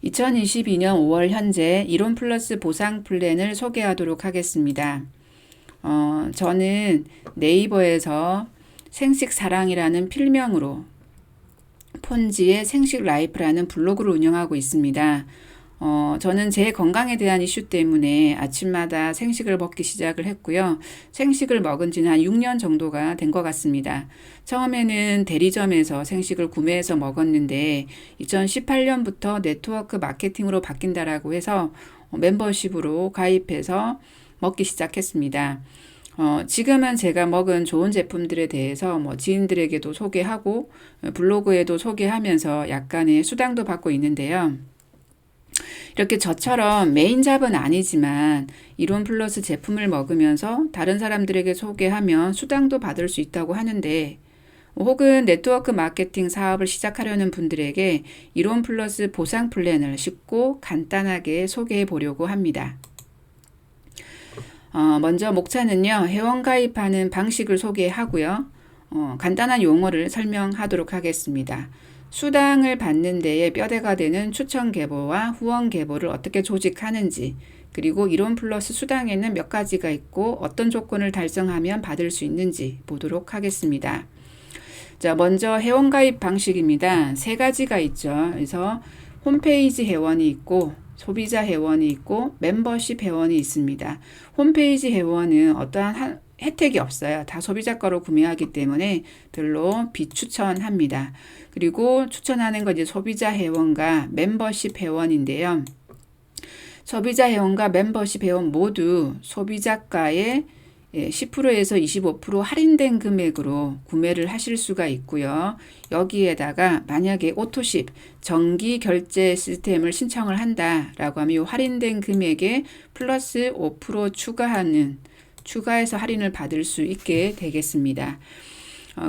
2022년 5월 현재 이론 플러스 보상 플랜을 소개하도록 하겠습니다. 저는 네이버에서 생식사랑이라는 필명으로 폰지의 생식라이프라는 블로그를 운영하고 있습니다. 저는 제 건강에 대한 이슈 때문에 아침마다 생식을 먹기 시작을 했고요. 생식을 먹은 지는 한 6년 정도가 된 것 같습니다. 처음에는 대리점에서 생식을 구매해서 먹었는데 2018년부터 네트워크 마케팅으로 바뀐다라고 해서 멤버십으로 가입해서 먹기 시작했습니다. 지금은 제가 먹은 좋은 제품들에 대해서 지인들에게도 소개하고 블로그에도 소개하면서 약간의 수당도 받고 있는데요. 이렇게 저처럼 메인 잡은 아니지만 이론 플러스 제품을 먹으면서 다른 사람들에게 소개하면 수당도 받을 수 있다고 하는데, 혹은 네트워크 마케팅 사업을 시작하려는 분들에게 이론 플러스 보상 플랜을 쉽고 간단하게 소개해 보려고 합니다. 먼저 목차는요, 회원 가입하는 방식을 소개하고요. 간단한 용어를 설명하도록 하겠습니다. 수당을 받는 데에 뼈대가 되는 추천 계보와 후원 계보를 어떻게 조직하는지, 그리고 이론 플러스 수당에는 몇 가지가 있고 어떤 조건을 달성하면 받을 수 있는지 보도록 하겠습니다. 자, 먼저 회원 가입 방식입니다. 세 가지가 있죠. 그래서 홈페이지 회원이 있고 소비자 회원이 있고 멤버십 회원이 있습니다. 홈페이지 회원은 어떠한 혜택이 없어요. 다 소비자 거로 구매하기 때문에 별로 비추천합니다. 그리고 추천하는 건 이제 소비자 회원과 멤버십 회원인데요. 소비자 회원과 멤버십 회원 모두 소비자가의 10%에서 25% 할인된 금액으로 구매를 하실 수가 있고요. 여기에다가 만약에 오토십, 정기 결제 시스템을 신청을 한다라고 하면 이 할인된 금액에 플러스 5% 추가해서 할인을 받을 수 있게 되겠습니다.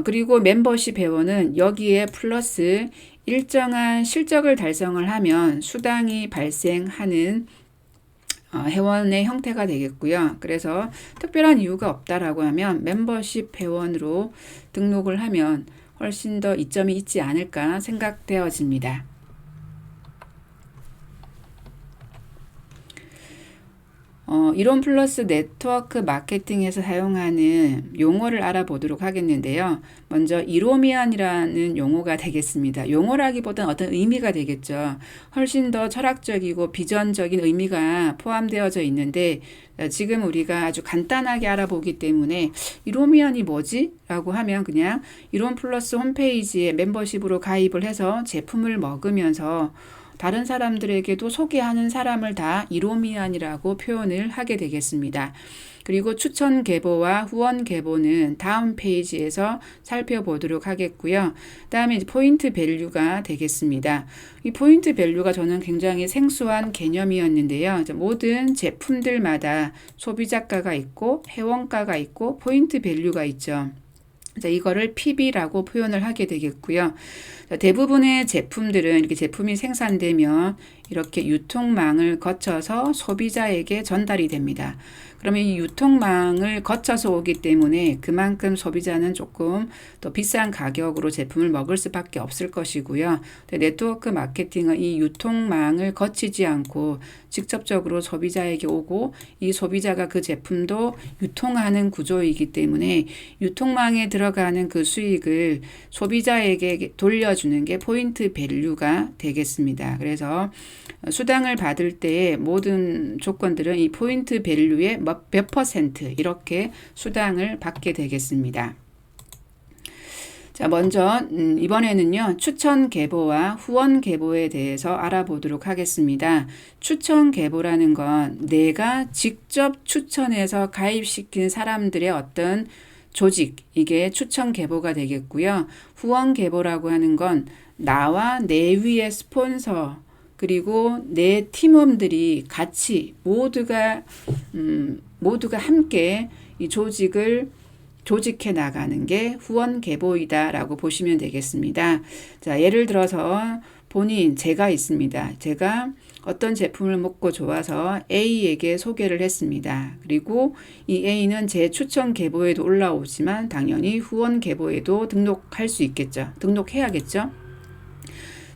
그리고 멤버십 회원은 여기에 플러스 일정한 실적을 달성을 하면 수당이 발생하는 회원의 형태가 되겠고요. 그래서 특별한 이유가 없다라고 하면 멤버십 회원으로 등록을 하면 훨씬 더 이점이 있지 않을까 생각되어집니다. 이론 플러스 네트워크 마케팅에서 사용하는 용어를 알아보도록 하겠는데요. 먼저 이로미안이라는 용어가 되겠습니다. 용어라기보다는 어떤 의미가 되겠죠. 훨씬 더 철학적이고 비전적인 의미가 포함되어져 있는데, 지금 우리가 아주 간단하게 알아보기 때문에 이로미안이 뭐지? 라고 하면 그냥 이론 플러스 홈페이지에 멤버십으로 가입을 해서 제품을 먹으면서 다른 사람들에게도 소개하는 사람을 다 이로미안이라고 표현을 하게 되겠습니다. 그리고 추천 계보와 후원 계보는 다음 페이지에서 살펴보도록 하겠고요. 다음에 포인트 밸류가 되겠습니다. 이 포인트 밸류가 저는 굉장히 생소한 개념이었는데요. 모든 제품들마다 소비자가가 있고 회원가가 있고 포인트 밸류가 있죠. 이거를 PB라고 표현을 하게 되겠고요. 대부분의 제품들은 이렇게 제품이 생산되면 이렇게 유통망을 거쳐서 소비자에게 전달이 됩니다. 그러면 이 유통망을 거쳐서 오기 때문에 그만큼 소비자는 조금 더 비싼 가격으로 제품을 먹을 수밖에 없을 것이고요. 네트워크 마케팅은 이 유통망을 거치지 않고 직접적으로 소비자에게 오고 이 소비자가 그 제품도 유통하는 구조이기 때문에 유통망에 들어가는 그 수익을 소비자에게 돌려주는 게 포인트 밸류가 되겠습니다. 그래서 수당을 받을 때의 모든 조건들은 이 포인트 밸류의 몇 퍼센트 이렇게 수당을 받게 되겠습니다. 자, 먼저 이번에는요, 추천 계보와 후원 계보에 대해서 알아보도록 하겠습니다. 추천 계보라는 건 내가 직접 추천해서 가입시킨 사람들의 어떤 조직, 이게 추천 계보가 되겠고요. 후원 계보라고 하는 건 나와 내 위의 스폰서 그리고 내 팀원들이 같이 모두가 함께 이 조직을 조직해 나가는 게 후원 계보이다라고 보시면 되겠습니다. 자, 예를 들어서 제가 있습니다. 제가 어떤 제품을 먹고 좋아서 A에게 소개를 했습니다. 그리고 이 A는 제 추천 계보에도 올라오지만 당연히 후원 계보에도 등록할 수 있겠죠. 등록해야겠죠.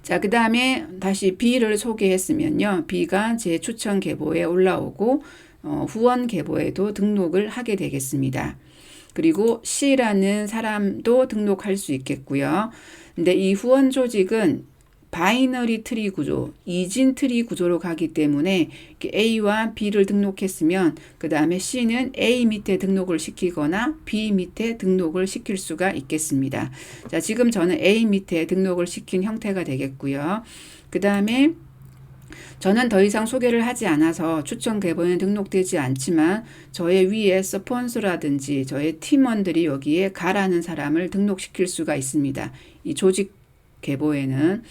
자, 그 다음에 다시 B를 소개했으면요. B가 제 추천 계보에 올라오고 후원 계보에도 등록을 하게 되겠습니다. 그리고 C라는 사람도 등록할 수 있겠고요. 근데 이 후원 조직은 바이너리 트리 구조, 이진 트리 구조로 가기 때문에 A와 B를 등록했으면 그 다음에 C는 A 밑에 등록을 시키거나 B 밑에 등록을 시킬 수가 있겠습니다. 자, 지금 저는 A 밑에 등록을 시킨 형태가 되겠고요. 그 다음에 저는 더 이상 소개를 하지 않아서 추천 계보에는 등록되지 않지만 저의 위에 스폰서라든지 저의 팀원들이 여기에 가라는 사람을 등록시킬 수가 있습니다. 이 조직 계보에는.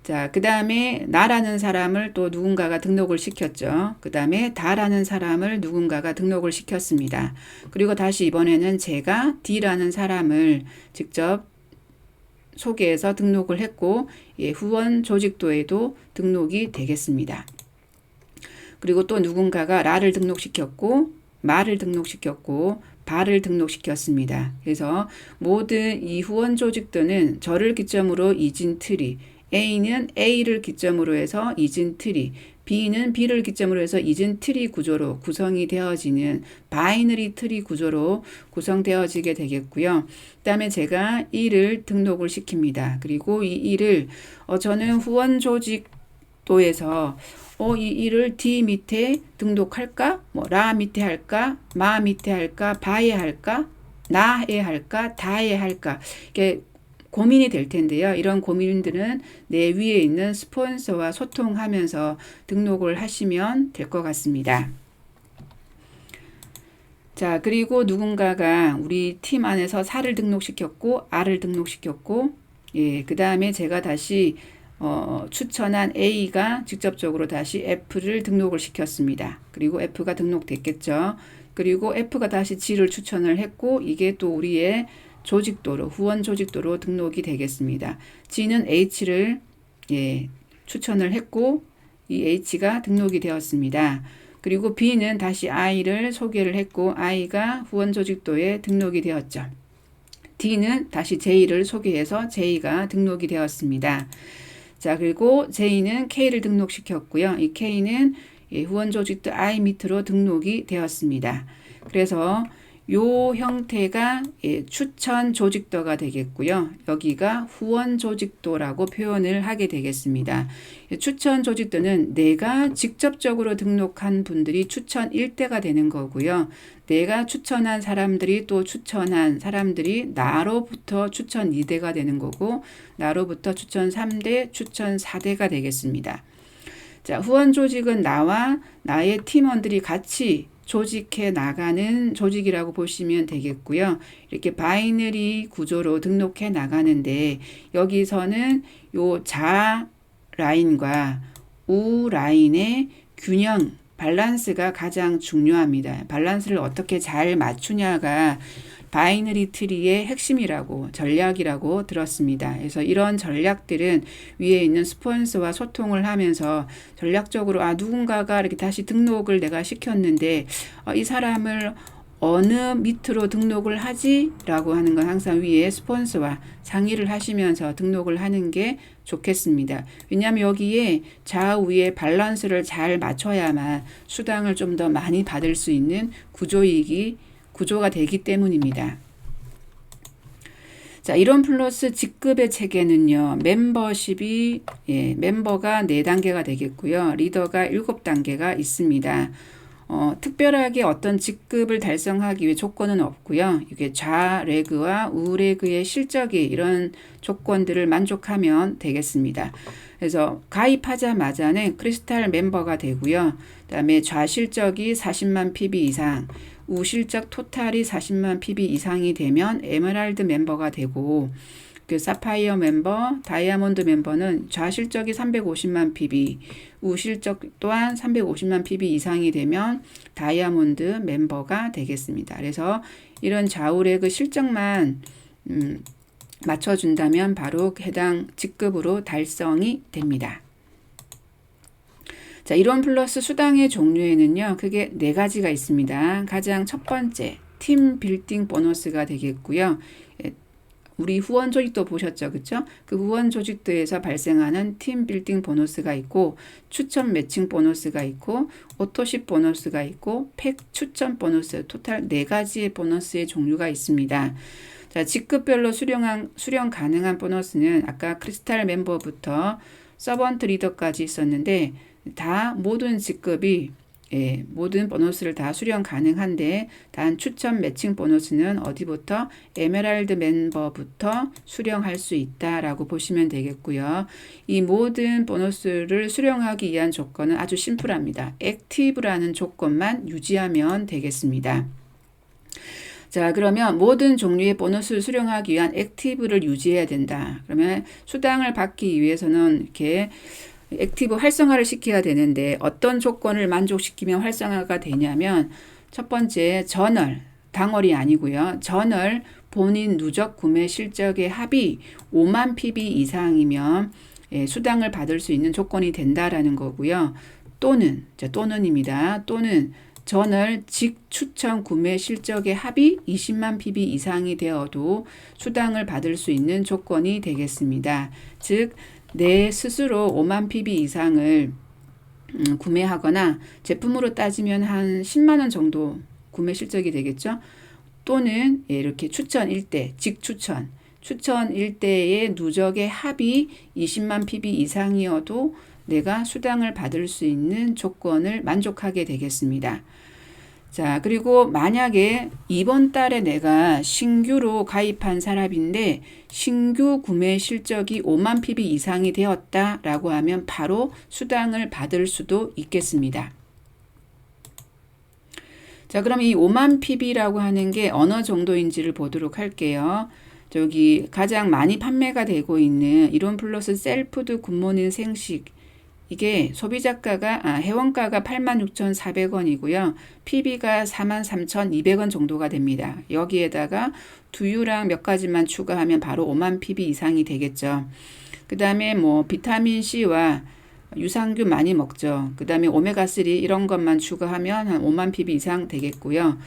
자, 그 다음에 나라는 사람을 또 누군가가 등록을 시켰죠. 그 다음에 다라는 사람을 누군가가 등록을 시켰습니다. 그리고 다시 이번에는 제가 D라는 사람을 직접 소개해서 등록을 했고 후원 조직도에도 등록이 되겠습니다. 그리고 또 누군가가 라를 등록시켰고 마를 등록시켰고 바를 등록시켰습니다. 그래서 모든 이 후원 조직도는 저를 기점으로 이진 트리, A는 A를 기점으로 해서 이진 트리, B는 B를 기점으로 해서 이진 트리 구조로 구성이 되어지는 바이너리 트리 구조로 구성되어지게 되겠고요. 그 다음에 제가 E를 등록을 시킵니다. 그리고 이 E를 저는 후원 조직도에서 이 E를 D 밑에 등록할까? 라 밑에 할까? 마 밑에 할까? 바에 할까? 나에 할까? 다에 할까? 이게 고민이 될 텐데요. 이런 고민들은 내 위에 있는 스폰서와 소통하면서 등록을 하시면 될 것 같습니다. 자, 그리고 누군가가 우리 팀 안에서 4를 등록시켰고 R을 등록시켰고 그 다음에 제가 다시 추천한 A가 직접적으로 다시 F를 등록을 시켰습니다. 그리고 F가 등록됐겠죠. 그리고 F가 다시 G를 추천을 했고 이게 또 우리의 조직도로 후원 조직도로 등록이 되겠습니다. G는 H를 추천을 했고 이 H가 등록이 되었습니다. 그리고 B는 다시 I를 소개를 했고 I가 후원 조직도에 등록이 되었죠. D는 다시 J를 소개해서 J가 등록이 되었습니다. 자, 그리고 J는 K를 등록시켰고요. 이 K는 후원 조직도 I 밑으로 등록이 되었습니다. 그래서 요 형태가 추천 조직도가 되겠고요. 여기가 후원 조직도라고 표현을 하게 되겠습니다. 추천 조직도는 내가 직접적으로 등록한 분들이 추천 1대가 되는 거고요. 내가 추천한 사람들이 또 추천한 사람들이 나로부터 추천 2대가 되는 거고 나로부터 추천 3대, 추천 4대가 되겠습니다. 자, 후원 조직은 나와 나의 팀원들이 같이 조직해 나가는 조직이라고 보시면 되겠고요. 이렇게 바이너리 구조로 등록해 나가는데 여기서는 요 자 라인과 우 라인의 균형, 밸런스가 가장 중요합니다. 밸런스를 어떻게 잘 맞추냐가 바이너리 트리의 핵심이라고 전략이라고 들었습니다. 그래서 이런 전략들은 위에 있는 스폰서와 소통을 하면서 전략적으로 누군가가 이렇게 다시 등록을 내가 시켰는데 이 사람을 어느 밑으로 등록을 하지? 라고 하는 건 항상 위에 스폰서와 상의를 하시면서 등록을 하는 게 좋겠습니다. 왜냐하면 여기에 좌우의 밸런스를 잘 맞춰야만 수당을 좀 더 많이 받을 수 있는 구조가 되기 때문입니다. 자, 이론 플러스 직급의 체계는요. 멤버십이 멤버가 4단계가 되겠고요. 리더가 7단계가 있습니다. 특별하게 어떤 직급을 달성하기 위해 조건은 없고요. 이게 좌레그와 우레그의 실적이 이런 조건들을 만족하면 되겠습니다. 그래서 가입하자마자는 크리스탈 멤버가 되고요. 그다음에 좌실적이 40만 PB 이상, 우실적 토탈이 40만 PB 이상이 되면 에메랄드 멤버가 되고 그 사파이어 멤버, 다이아몬드 멤버는 좌실적이 350만 PB, 우실적 또한 350만 PB 이상이 되면 다이아몬드 멤버가 되겠습니다. 그래서 이런 좌우레그 실적만 맞춰준다면 바로 해당 직급으로 달성이 됩니다. 자, 이론 플러스 수당의 종류에는요, 크게 4가지가 있습니다. 가장 첫 번째, 팀 빌딩 보너스가 되겠고요. 우리 후원 조직도 보셨죠, 그쵸? 그 후원 조직도에서 발생하는 팀 빌딩 보너스가 있고, 추천 매칭 보너스가 있고, 오토십 보너스가 있고, 팩 추천 보너스, 토탈 4가지의 보너스의 종류가 있습니다. 자, 직급별로 수령 가능한 보너스는 아까 크리스탈 멤버부터 서번트 리더까지 있었는데, 다 모든 직급이 모든 보너스를 다 수령 가능한데, 단 추천 매칭 보너스는 어디부터? 에메랄드 멤버부터 수령할 수 있다라고 보시면 되겠고요. 이 모든 보너스를 수령하기 위한 조건은 아주 심플합니다. 액티브라는 조건만 유지하면 되겠습니다. 자, 그러면 모든 종류의 보너스를 수령하기 위한 액티브를 유지해야 된다. 그러면 수당을 받기 위해서는 이렇게 액티브 활성화를 시켜야 되는데, 어떤 조건을 만족시키면 활성화가 되냐면, 첫 번째 저널, 당월이 아니고요. 저널 본인 누적 구매 실적의 합이 5만 PB 이상이면 수당을 받을 수 있는 조건이 된다라는 거고요. 또는입니다. 또는 저널 직추천 구매 실적의 합이 20만 PB 이상이 되어도 수당을 받을 수 있는 조건이 되겠습니다. 즉, 내 스스로 5만 PB 이상을 구매하거나 제품으로 따지면 한 10만 원 정도 구매 실적이 되겠죠. 또는 이렇게 추천 1대, 직추천, 추천 1대의 누적의 합이 20만 PB 이상이어도 내가 수당을 받을 수 있는 조건을 만족하게 되겠습니다. 자, 그리고 만약에 이번 달에 내가 신규로 가입한 사람인데 신규 구매 실적이 5만 PB 이상이 되었다라고 하면 바로 수당을 받을 수도 있겠습니다. 자, 그럼 이 5만 PB라고 하는 게 어느 정도인지를 보도록 할게요. 저기 가장 많이 판매가 되고 있는 이론 플러스 셀푸드 굿모닝 생식, 이게 소비자가가 회원가가 86,400원이고요. PB가 43,200원 정도가 됩니다. 여기에다가 두유랑 몇 가지만 추가하면 바로 5만 PB 이상이 되겠죠. 그 다음에 뭐 비타민 C와 유산균 많이 먹죠. 그 다음에 오메가3 이런 것만 추가하면 한 5만 PB 이상 되겠고요.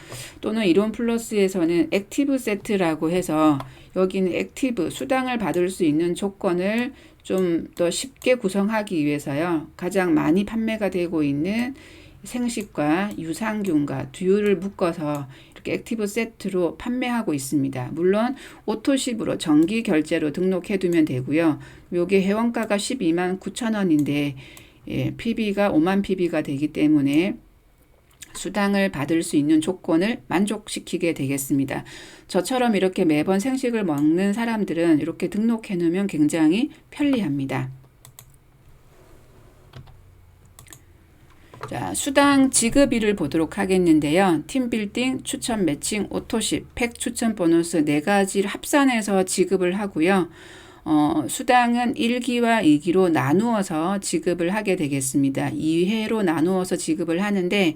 또는 이론 플러스에서는 액티브 세트라고 해서 여기는 액티브 수당을 받을 수 있는 조건을 좀 더 쉽게 구성하기 위해서요. 가장 많이 판매가 되고 있는 생식과 유산균과 두유를 묶어서 이렇게 액티브 세트로 판매하고 있습니다. 물론 오토십으로 정기 결제로 등록해 두면 되고요. 요게 회원가가 12만 9천 원인데 PB가 5만 PB가 되기 때문에 수당을 받을 수 있는 조건을 만족시키게 되겠습니다. 저처럼 이렇게 매번 생식을 먹는 사람들은 이렇게 등록해 놓으면 굉장히 편리합니다. 자, 수당 지급일을 보도록 하겠는데요. 팀빌딩, 추천 매칭, 오토십, 팩 추천 보너스 4가지를 합산해서 지급을 하고요. 수당은 1기와 2기로 나누어서 지급을 하게 되겠습니다. 2회로 나누어서 지급을 하는데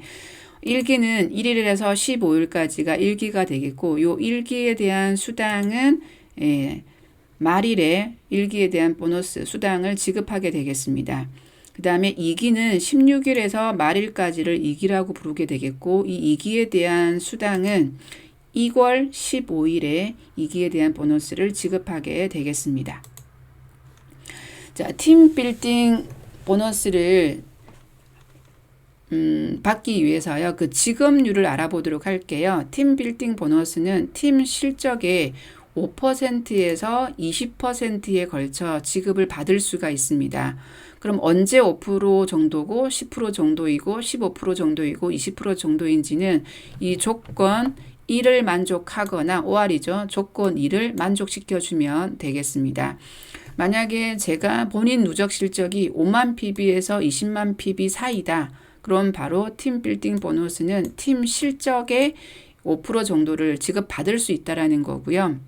1기는 1일에서 15일까지가 1기가 되겠고, 요 1기에 대한 수당은 말일에 1기에 대한 보너스 수당을 지급하게 되겠습니다. 그 다음에 2기는 16일에서 말일까지를 2기라고 부르게 되겠고, 이 2기에 대한 수당은 2월 15일에 2기에 대한 보너스를 지급하게 되겠습니다. 자, 팀 빌딩 보너스를 받기 위해서요. 그 지급률을 알아보도록 할게요. 팀 빌딩 보너스는 팀 실적의 5%에서 20%에 걸쳐 지급을 받을 수가 있습니다. 그럼 언제 5% 정도고 10% 정도이고 15% 정도이고 20% 정도인지는 이 조건 1을 만족하거나 OR이죠. 조건 2를 만족시켜주면 되겠습니다. 만약에 제가 본인 누적 실적이 5만 PB에서 20만 PB 사이다. 그럼 바로 팀 빌딩 보너스는 팀 실적의 5% 정도를 지급받을 수 있다라는 거고요.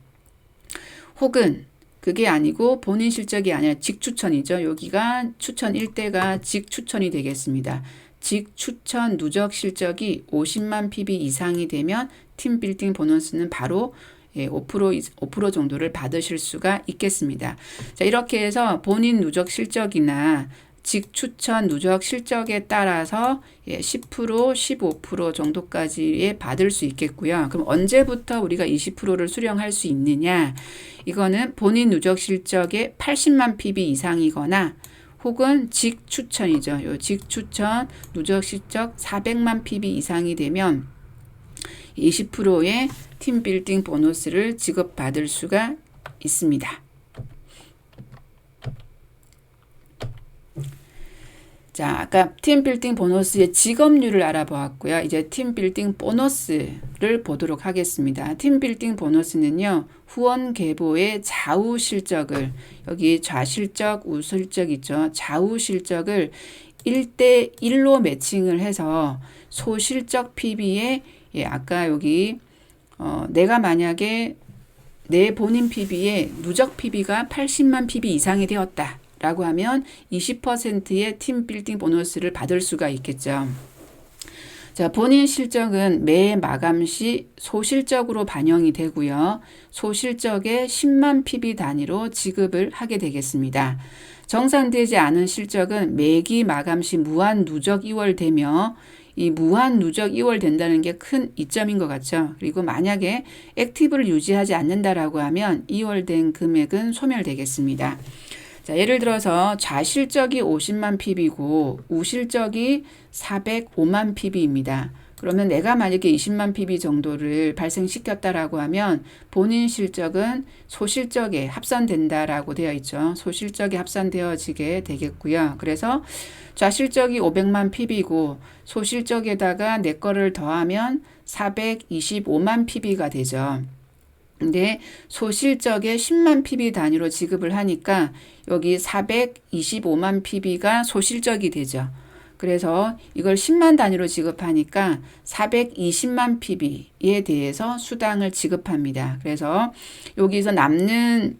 혹은 그게 아니고 본인 실적이 아니라 직추천이죠. 여기가 추천 1대가 직추천이 되겠습니다. 직추천 누적 실적이 50만 PB 이상이 되면 팀 빌딩 보너스는 바로 5% 정도를 받으실 수가 있겠습니다. 자, 이렇게 해서 본인 누적 실적이나 직추천 누적 실적에 따라서 10%, 15% 정도까지 받을 수 있겠고요. 그럼 언제부터 우리가 20%를 수령할 수 있느냐? 이거는 본인 누적 실적의 80만 PB 이상이거나 혹은 직추천이죠. 요 직추천 누적 실적 400만 PB 이상이 되면 20%의 팀빌딩 보너스를 지급받을 수가 있습니다. 자, 아까 팀빌딩 보너스의 직업률을 알아보았고요. 이제 팀빌딩 보너스를 보도록 하겠습니다. 팀빌딩 보너스는요, 후원 계보의 좌우 실적을, 여기 좌실적, 우실적 있죠. 좌우 실적을 1대1로 매칭을 해서 소실적 PB에, 아까 여기, 내가 만약에 내 본인 PB에 누적 PB가 80만 PB 이상이 되었다. 라고 하면 20%의 팀빌딩 보너스를 받을 수가 있겠죠. 자, 본인 실적은 매 마감 시 소실적으로 반영이 되고요. 소실적의 10만 PB 단위로 지급을 하게 되겠습니다. 정산되지 않은 실적은 매기 마감 시 무한 누적 이월되며 이 무한 누적 이월된다는 게 큰 이점인 것 같죠. 그리고 만약에 액티브를 유지하지 않는다라고 하면 이월된 금액은 소멸되겠습니다. 자, 예를 들어서 좌실적이 50만 PB고 우실적이 405만 PB입니다. 그러면 내가 만약에 20만 PB 정도를 발생시켰다라고 하면 본인 실적은 소실적에 합산된다라고 되어 있죠. 소실적에 합산되어지게 되겠고요. 그래서 좌실적이 500만 PB고 소실적에다가 내 거를 더하면 425만 PB가 되죠. 근데 소실적에 10만 PB 단위로 지급을 하니까 여기 425만 PB가 소실적이 되죠. 그래서 이걸 10만 단위로 지급하니까 420만 PB에 대해서 수당을 지급합니다. 그래서 여기서 남는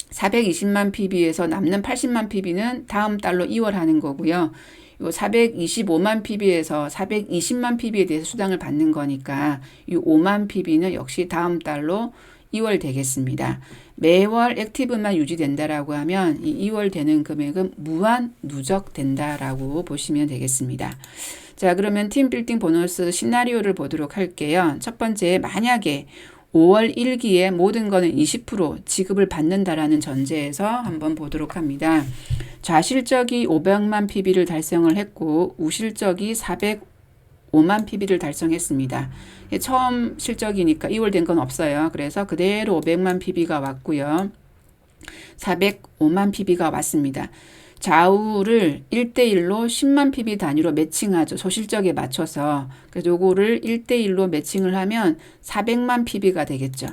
420만 PB에서 남는 80만 PB는 다음 달로 이월하는 거고요. 요 425만 PB에서 420만 PB에 대해서 수당을 받는 거니까 이 5만 PB는 역시 다음 달로 2월 되겠습니다. 매월 액티브만 유지된다라고 하면 이 2월 되는 금액은 무한 누적된다라고 보시면 되겠습니다. 자, 그러면 팀빌딩 보너스 시나리오를 보도록 할게요. 첫 번째, 만약에 5월 1기에 모든 거는 20% 지급을 받는다라는 전제에서 한번 보도록 합니다. 좌실적이 500만 PB를 달성을 했고 우실적이 405만 PB를 달성했습니다. 처음 실적이니까 2월 된 건 없어요. 그래서 그대로 500만 PB가 왔고요. 405만 PB가 왔습니다. 좌우를 1대1로 10만 PB 단위로 매칭하죠. 소실적에 맞춰서. 그래서 요거를 1대1로 매칭을 하면 400만 PB가 되겠죠.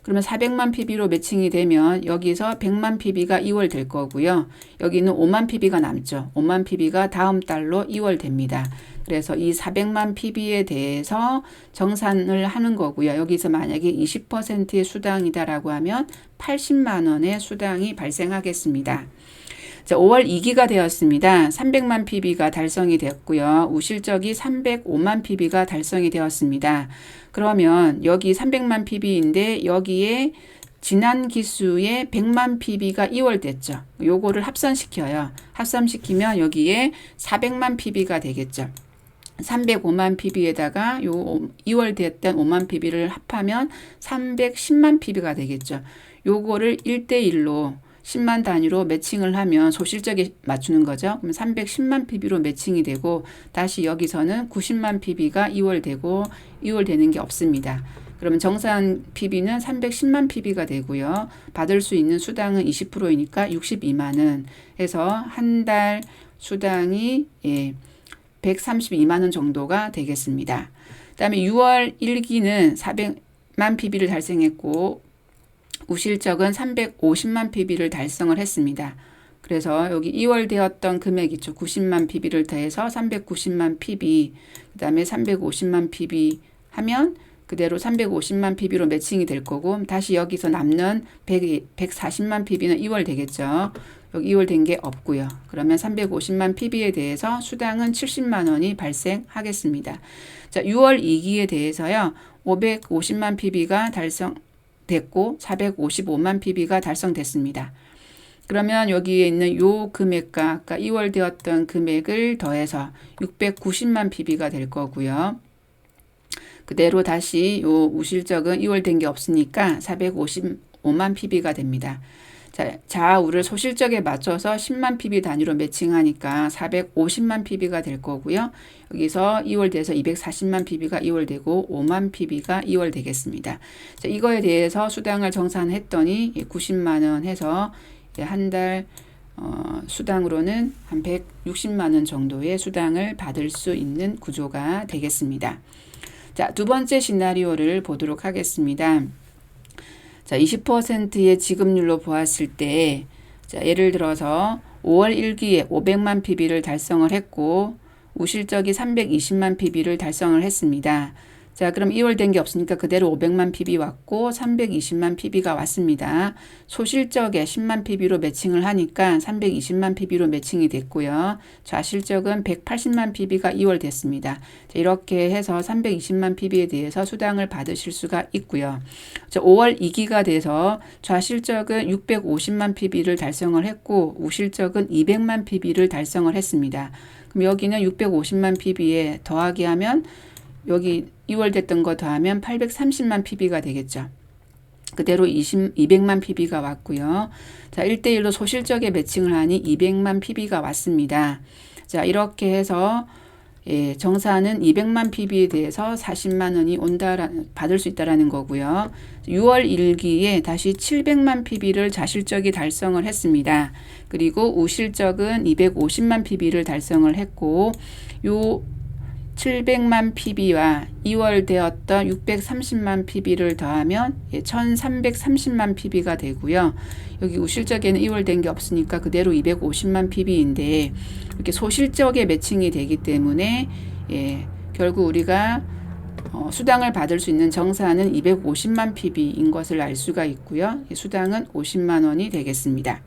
그러면 400만 PB로 매칭이 되면 여기서 100만 PB가 2월 될 거고요. 여기는 5만 PB가 남죠. 5만 PB가 다음 달로 2월 됩니다. 그래서 이 400만 PB에 대해서 정산을 하는 거고요. 여기서 만약에 20%의 수당이다라고 하면 80만 원의 수당이 발생하겠습니다. 자, 5월 2기가 되었습니다. 300만 PB가 달성이 되었고요. 우실적이 305만 PB가 달성이 되었습니다. 그러면 여기 300만 PB인데 여기에 지난 기수에 100만 PB가 2월 됐죠. 요거를 합산시켜요. 합산시키면 여기에 400만 PB가 되겠죠. 305만 PB에다가 요 2월 됐던 5만 PB를 합하면 310만 PB가 되겠죠. 요거를 1대1로 10만 단위로 매칭을 하면 소실적에 맞추는 거죠. 그럼 310만 PB로 매칭이 되고 다시 여기서는 90만 PB가 2월 되고 2월 되는 게 없습니다. 그러면 정산 PB는 310만 PB가 되고요. 받을 수 있는 수당은 20%이니까 62만 원 해서 한 달 수당이 132만 원 정도가 되겠습니다. 그다음에 6월 1기는 400만 PB를 달성했고 우실적은 350만 PB를 달성을 했습니다. 그래서 여기 2월 되었던 금액 있죠. 90만 PB를 더해서 390만 PB, 그 다음에 350만 PB 하면 그대로 350만 PB로 매칭이 될 거고 다시 여기서 남는 140만 PB는 2월 되겠죠. 여기 2월 된 게 없고요. 그러면 350만 PB에 대해서 수당은 70만 원이 발생하겠습니다. 자, 6월 2기에 대해서요. 550만 PB가 달성됐고 455만 PB가 달성됐습니다. 그러면 여기에 있는 요 금액과 아까 2월 되었던 금액을 더해서 690만 PB가 될 거고요. 그대로 다시 요 우실적은 2월 된 게 없으니까 455만 PB가 됩니다. 자, 좌우를 소실적에 맞춰서 10만 PB 단위로 매칭하니까 450만 PB가 될 거고요. 여기서 2월 돼서 240만 PB가 2월 되고 5만 PB가 2월 되겠습니다. 자, 이거에 대해서 수당을 정산했더니 90만 원 해서 한 달 수당으로는 한 160만 원 정도의 수당을 받을 수 있는 구조가 되겠습니다. 자, 두 번째 시나리오를 보도록 하겠습니다. 자, 20%의 지급률로 보았을 때, 자, 예를 들어서 5월 1기에 500만 PB를 달성을 했고, 우실적이 320만 PB를 달성을 했습니다. 자, 그럼 2월 된 게 없으니까 그대로 500만 PB 왔고 320만 PB가 왔습니다. 소실적에 10만 PB로 매칭을 하니까 320만 PB로 매칭이 됐고요. 좌실적은 180만 PB가 2월 됐습니다. 자, 이렇게 해서 320만 PB에 대해서 수당을 받으실 수가 있고요. 자, 5월 2기가 돼서 좌실적은 650만 PB를 달성을 했고 우실적은 200만 PB를 달성을 했습니다. 그럼 여기는 650만 PB에 더하기 하면 여기 2월 됐던 거 더하면 830만 PB가 되겠죠. 그대로 200만 PB가 왔고요. 자, 1대1로 소실적에 매칭을 하니 200만 PB가 왔습니다. 자, 이렇게 해서 정산은 200만 PB에 대해서 40만 원이 받을 수 있다라는 거고요. 6월 1기에 다시 700만 PB를 좌실적이 달성을 했습니다. 그리고 우실적은 250만 PB를 달성을 했고 요 700만 PB와 2월 되었던 630만 PB를 더하면 1330만 PB가 되고요. 여기 우실적에는 2월 된 게 없으니까 그대로 250만 PB인데 이렇게 소실적에 매칭이 되기 때문에 결국 우리가 수당을 받을 수 있는 정산은 250만 PB인 것을 알 수가 있고요. 수당은 50만 원이 되겠습니다.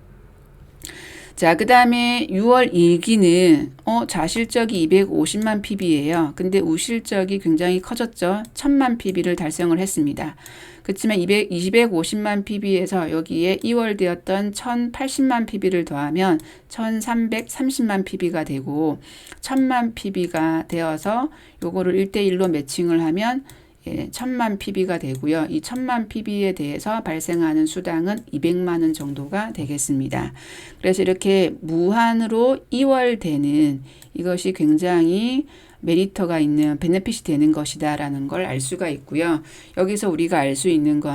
자, 그 다음에 6월 1기는 좌실적이 250만 PB예요. 근데 우실적이 굉장히 커졌죠. 1000만 PB를 달성을 했습니다. 그렇지만 250만 PB에서 여기에 2월 되었던 1080만 PB를 더하면 1330만 PB가 되고 1000만 PB가 되어서 요거를 1대1로 매칭을 하면 1000만 PB가 되고요. 이 1000만 PB에 대해서 발생하는 수당은 200만 원 정도가 되겠습니다. 그래서 이렇게 무한으로 2월 되는 이것이 굉장히 메리트가 있는 베네핏이 되는 것이다 라는 걸 알 수가 있고요. 여기서 우리가 알 수 있는 거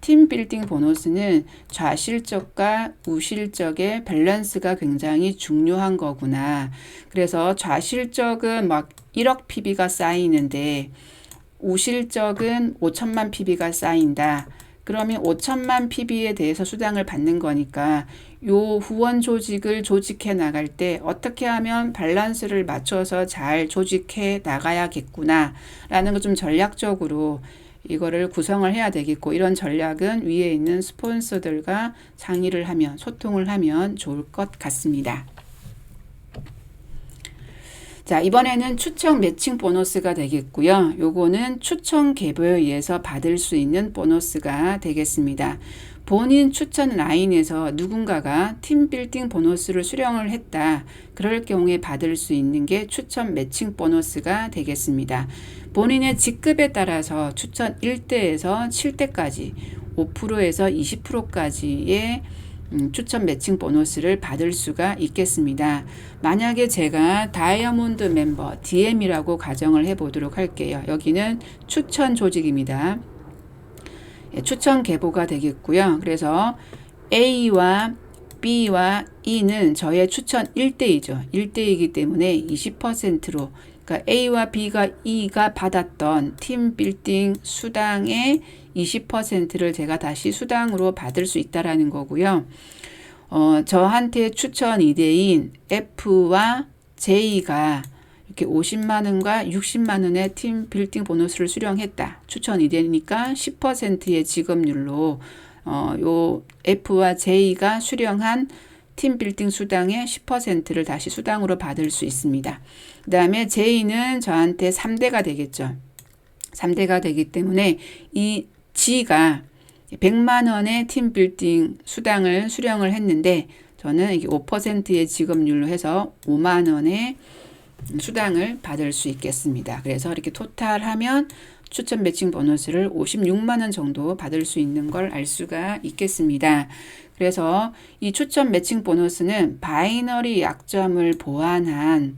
팀 빌딩 보너스는 좌실적과 우실적의 밸런스가 굉장히 중요한 거구나. 그래서 좌실적은 막 1억 PB가 쌓이는데 우실적은 5천만 PB가 쌓인다. 그러면 5천만 PB에 대해서 수당을 받는 거니까 요 후원 조직을 조직해 나갈 때 어떻게 하면 밸런스를 맞춰서 잘 조직해 나가야겠구나 라는 거 좀 전략적으로 이거를 구성을 해야 되겠고 이런 전략은 위에 있는 스폰서들과 상의를 하면 소통을 하면 좋을 것 같습니다. 자, 이번에는 추천 매칭 보너스가 되겠고요. 요거는 추천 계보에 의해서 받을 수 있는 보너스가 되겠습니다. 본인 추천 라인에서 누군가가 팀 빌딩 보너스를 수령을 했다. 그럴 경우에 받을 수 있는 게 추천 매칭 보너스가 되겠습니다. 본인의 직급에 따라서 추천 1대에서 7대까지 5%에서 20%까지의 추천 매칭 보너스를 받을 수가 있겠습니다. 만약에 제가 다이아몬드 멤버 DM이라고 가정을 해보도록 할게요. 여기는 추천 조직입니다. 추천 계보가 되겠고요. 그래서 A와 B와 E는 저의 추천 1대이죠. 1대이기 때문에 20%로 그러니까 A와 B가 E가 받았던 팀 빌딩 수당의 20%를 제가 다시 수당으로 받을 수 있다라는 거고요. 저한테 추천 2대인 F와 J가 이렇게 50만 원과 60만 원의 팀 빌딩 보너스를 수령했다. 추천 2대니까 10%의 지급률로 요 F와 J가 수령한 팀 빌딩 수당의 10%를 다시 수당으로 받을 수 있습니다. 그 다음에 J는 저한테 3대가 되겠죠. 3대가 되기 때문에 이 G가 100만 원의 팀빌딩 수당을 수령을 했는데 저는 이게 5%의 지급률로 해서 5만 원의 수당을 받을 수 있겠습니다. 그래서 이렇게 토탈하면 추천 매칭 보너스를 56만 원 정도 받을 수 있는 걸 알 수가 있겠습니다. 그래서 이 추천 매칭 보너스는 바이너리 약점을 보완한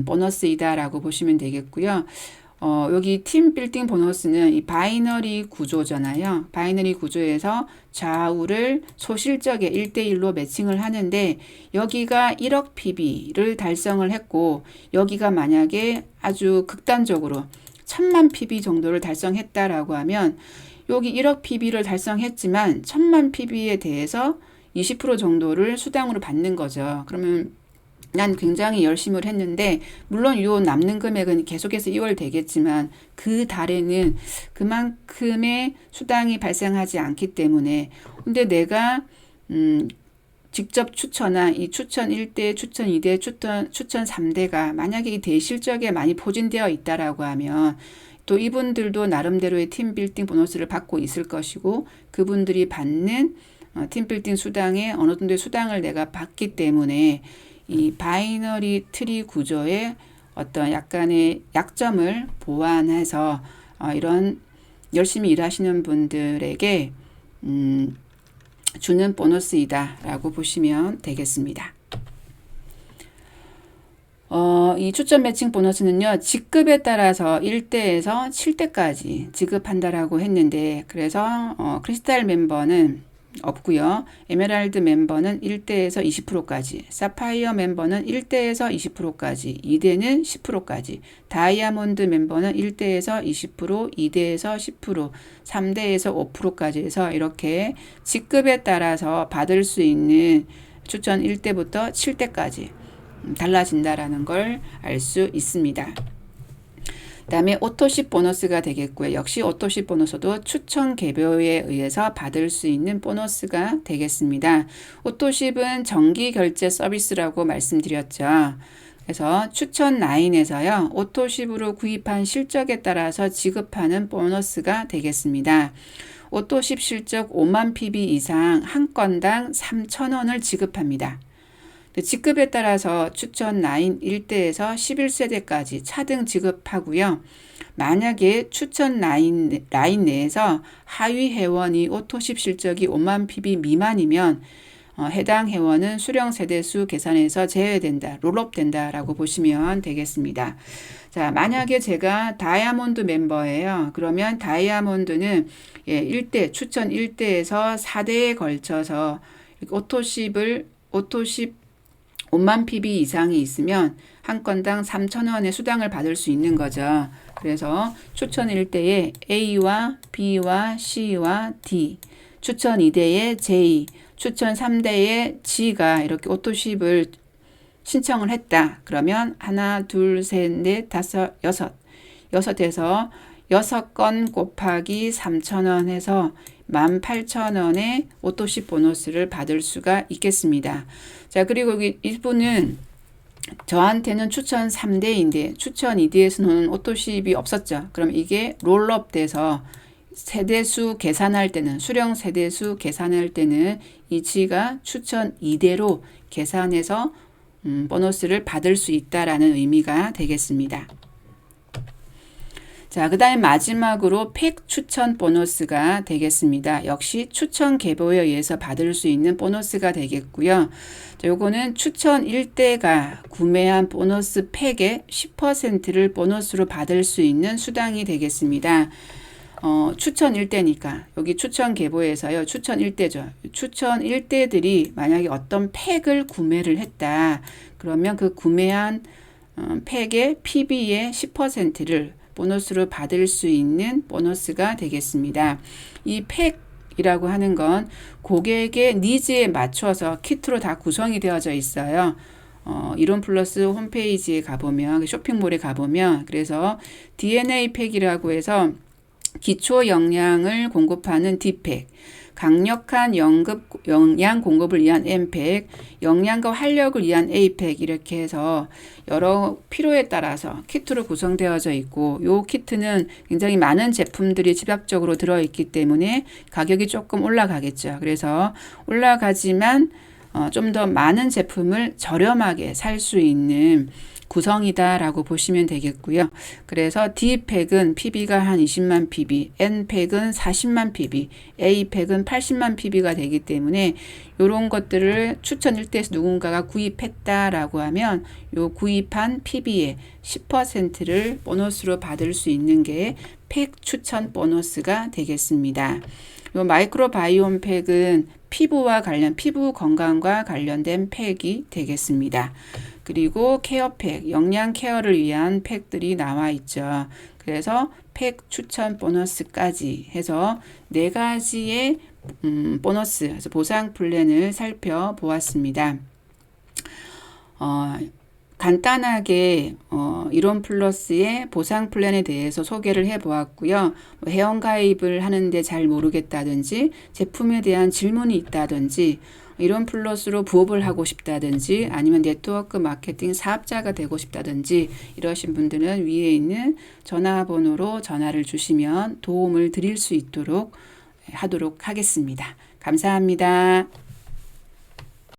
보너스이다라고 보시면 되겠고요. 여기 팀 빌딩 보너스는 이 바이너리 구조잖아요. 바이너리 구조에서 좌우를 소실적에 1대1로 매칭을 하는데 여기가 1억 PB를 달성을 했고 여기가 만약에 아주 극단적으로 1000만 PB 정도를 달성했다라고 하면 여기 1억 PB를 달성했지만 1000만 PB에 대해서 20% 정도를 수당으로 받는 거죠. 그러면 난 굉장히 열심히 했는데 물론 요 남는 금액은 계속해서 이월되겠지만 그 달에는 그만큼의 수당이 발생하지 않기 때문에 근데 내가 직접 추천한 이 추천 1대, 추천 2대, 추천 3대가 만약에 이 대실적에 많이 포진되어 있다라고 하면 또 이분들도 나름대로의 팀빌딩 보너스를 받고 있을 것이고 그분들이 받는 팀빌딩 수당에 어느 정도의 수당을 내가 받기 때문에 이 바이너리 트리 구조의 어떤 약간의 약점을 보완해서 이런 열심히 일하시는 분들에게 주는 보너스이다 라고 보시면 되겠습니다. 이 추천 매칭 보너스는요, 직급에 따라서 1대에서 7대까지 지급한다라고 했는데, 그래서 크리스탈 멤버는 없고요. 에메랄드 멤버는 1대에서 20%까지, 사파이어 멤버는 1대에서 20%까지, 2대는 10%까지, 다이아몬드 멤버는 1대에서 20%, 2대에서 10%, 3대에서 5%까지 해서 이렇게 직급에 따라서 받을 수 있는 추천 1대부터 7대까지 달라진다라는 걸 알 수 있습니다. 그 다음에 오토십 보너스가 되겠고요. 역시 오토십 보너스도 추천 개별에 의해서 받을 수 있는 보너스가 되겠습니다. 오토십은 정기 결제 서비스라고 말씀드렸죠. 그래서 추천 라인에서요. 오토십으로 구입한 실적에 따라서 지급하는 보너스가 되겠습니다. 오토십 실적 5만 PB 이상 한 건당 3,000원을 지급합니다. 직급에 따라서 추천 라인 1대에서 11세대까지 차등 지급하고요. 만약에 추천 라인 내에서 하위 회원이 오토십 실적이 5만 PB 미만이면 해당 회원은 수령 세대수 계산에서 제외된다, 롤업 된다라고 보시면 되겠습니다. 자, 만약에 제가 다이아몬드 멤버예요. 그러면 다이아몬드는 1대, 추천 1대에서 4대에 걸쳐서 오토십 5만 PB 이상이 있으면 한 건당 3,000원의 수당을 받을 수 있는 거죠. 그래서 추천 1대에 A와 B와 C와 D, 추천 2대에 J, 추천 3대에 G가 이렇게 오토십을 신청을 했다. 그러면 하나, 둘, 셋, 넷, 다섯, 여섯에서 6건 곱하기 3,000원 해서 18,000원의 오토십 보너스를 받을 수가 있겠습니다. 자, 그리고 이분은 저한테는 추천 3대인데 추천 2대에서는 오토십이 없었죠. 그럼 이게 롤업 돼서 세대수 계산할 때는 수령 세대수 계산할 때는 이 G가 추천 2대로 계산해서 보너스를 받을 수 있다라는 의미가 되겠습니다. 자, 그 다음에 마지막으로 팩 추천 보너스가 되겠습니다. 역시 추천 계보에 의해서 받을 수 있는 보너스가 되겠고요. 자, 요거는 추천 1대가 구매한 보너스 팩의 10%를 보너스로 받을 수 있는 수당이 되겠습니다. 추천 1대니까 여기 추천 계보에서요. 추천 1대죠. 추천 1대들이 만약에 어떤 팩을 구매를 했다. 그러면 그 구매한 팩의 PB의 10%를 보너스로 받을 수 있는 보너스가 되겠습니다. 이 팩이라고 하는 건 고객의 니즈에 맞춰서 키트로 다 구성이 되어져 있어요. 이론 플러스 홈페이지에 가보면 쇼핑몰에 가보면 그래서 DNA 팩이라고 해서 기초 영양을 공급하는 D팩, 강력한 영양 공급을 위한 M팩, 영양과 활력을 위한 A팩 이렇게 해서 여러 필요에 따라서 키트로 구성되어져 있고 이 키트는 굉장히 많은 제품들이 집합적으로 들어있기 때문에 가격이 조금 올라가겠죠. 그래서 올라가지만 좀 더 많은 제품을 저렴하게 살 수 있는 구성이다 라고 보시면 되겠고요. 그래서 D팩은 PB가 한 20만 PB, N팩은 40만 PB, A팩은 80만 PB가 되기 때문에 이런 것들을 추천 일대에서 누군가가 구입했다라고 하면 요 구입한 PB의 10%를 보너스로 받을 수 있는 게 팩 추천 보너스가 되겠습니다. 요 마이크로바이옴 팩은 피부 건강과 관련된 팩이 되겠습니다. 그리고 케어팩, 영양 케어를 위한 팩들이 나와 있죠. 그래서 팩 추천 보너스까지 해서 4가지의 보너스, 보상 플랜을 살펴보았습니다. 간단하게 이론 플러스의 보상 플랜에 대해서 소개를 해보았고요. 회원가입을 하는데 잘 모르겠다든지 제품에 대한 질문이 있다든지 이론 플러스로 부업을 하고 싶다든지 아니면 네트워크 마케팅 사업자가 되고 싶다든지 이러신 분들은 위에 있는 전화번호로 전화를 주시면 도움을 드릴 수 있도록 하도록 하겠습니다. 감사합니다.